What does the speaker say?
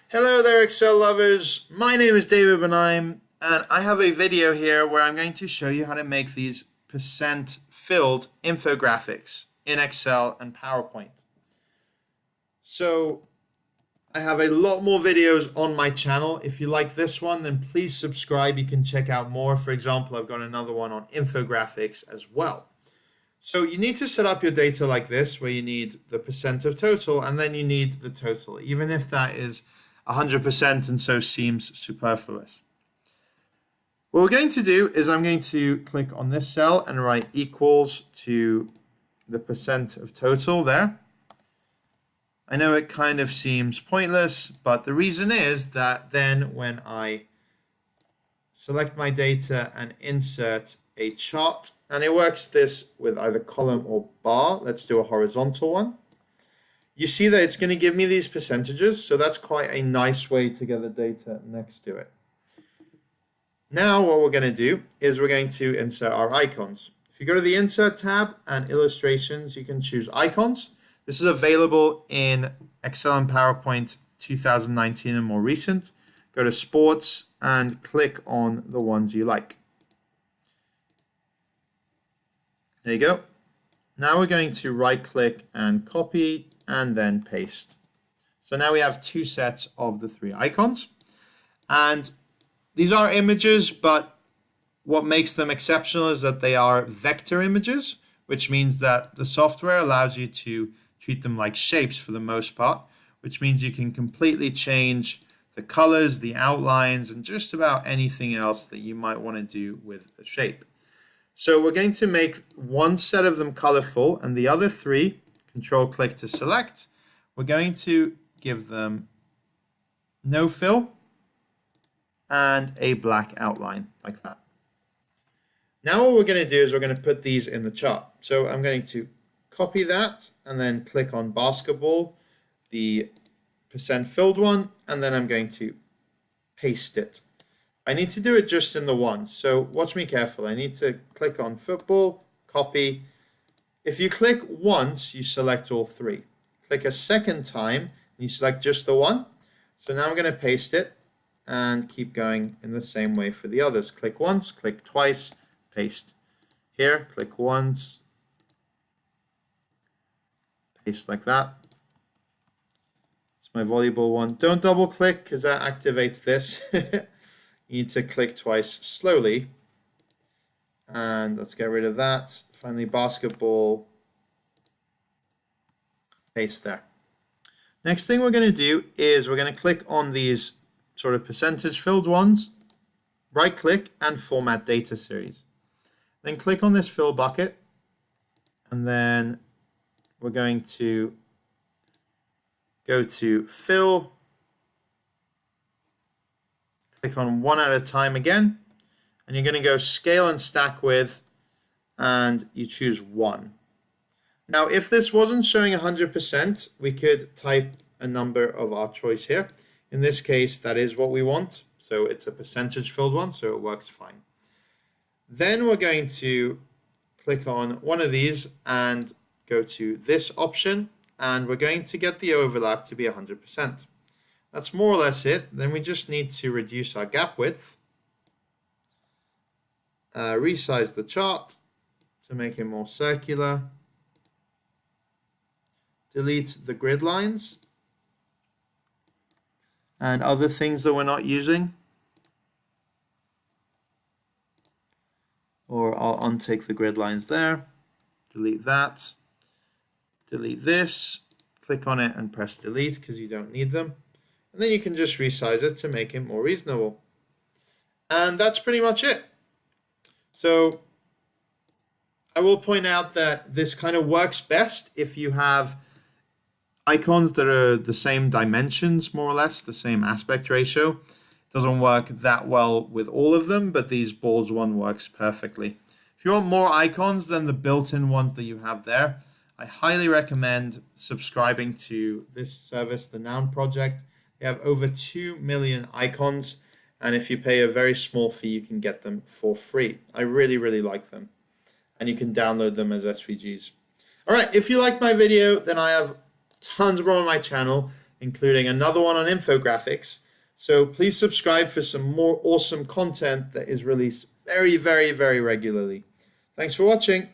Hello there, Excel lovers. My name is David Benheim, and I have a video here where I'm going to show you how to make these percent filled infographics in Excel and PowerPoint. So I have a lot more videos on my channel. If you like this one, then please subscribe. You can check out more. For example, I've got another one on infographics as well. So you need to set up your data like this, where you need the percent of total, and then you need the total, even if that is 100% and so seems superfluous. What we're going to do is I'm going to click on this cell and write equals to the percent of total there. I know it kind of seems pointless, but the reason is that then when I select my data and insert a chart, and it works this with either column or bar. Let's do a horizontal one. You see that it's going to give me these percentages, so that's quite a nice way to get the data next to it. Now what we're going to do is we're going to insert our icons. If you go to the Insert tab and Illustrations, you can choose Icons. This is available in Excel and PowerPoint 2019 and more recent. Go to Sports and click on the ones you like. There you go. Now we're going to right-click and copy and then paste. So now we have two sets of the three icons. And these are images, but what makes them exceptional is that they are vector images, which means that the software allows you to treat them like shapes for the most part, which means you can completely change the colors, the outlines, and just about anything else that you might want to do with a shape. So we're going to make one set of them colorful, and the other three, Control-click to select, we're going to give them no fill and a black outline like that. Now what we're going to do is we're going to put these in the chart. So I'm going to copy that and then click on basketball, the percent filled one, and then I'm going to paste it. I need to do it just in the one, so watch me carefully. I need to click on football, copy. If you click once, you select all three. Click a second time, and you select just the one. So now I'm going to paste it and keep going in the same way for the others. Click once, click twice, paste. Here, click once, paste like that. It's my volleyball one. Don't double click because that activates this. You need to click twice slowly. And let's get rid of that. Finally, basketball, paste there. Next thing we're going to do is we're going to click on these sort of percentage filled ones, right click and format data series. Then click on this fill bucket, and then we're going to go to fill, click on one at a time again, and you're going to go scale and stack with, and you choose 1. Now, if this wasn't showing 100%, we could type a number of our choice here. In this case, that is what we want. So it's a percentage filled one, so it works fine. Then we're going to click on one of these and go to this option, and we're going to get the overlap to be 100%. That's more or less it. Then we just need to reduce our gap width, resize the chart to make it more circular, delete the grid lines and other things that we're not using. Or I'll untick the grid lines there, delete that, delete this, click on it and press delete because you don't need them. And then you can just resize it to make it more reasonable. And that's pretty much it. So I will point out that this kind of works best if you have icons that are the same dimensions, more or less, the same aspect ratio. It doesn't work that well with all of them, but these balls one works perfectly. If you want more icons than the built-in ones that you have there, I highly recommend subscribing to this service, the Noun Project. They have over 2 million icons, and if you pay a very small fee, you can get them for free. I really, really like them. And you can download them as SVGs. All right, if you like my video, then I have tons more on my channel. including another one on infographics. So please subscribe for some more awesome content that is released very, very, very regularly. Thanks for watching.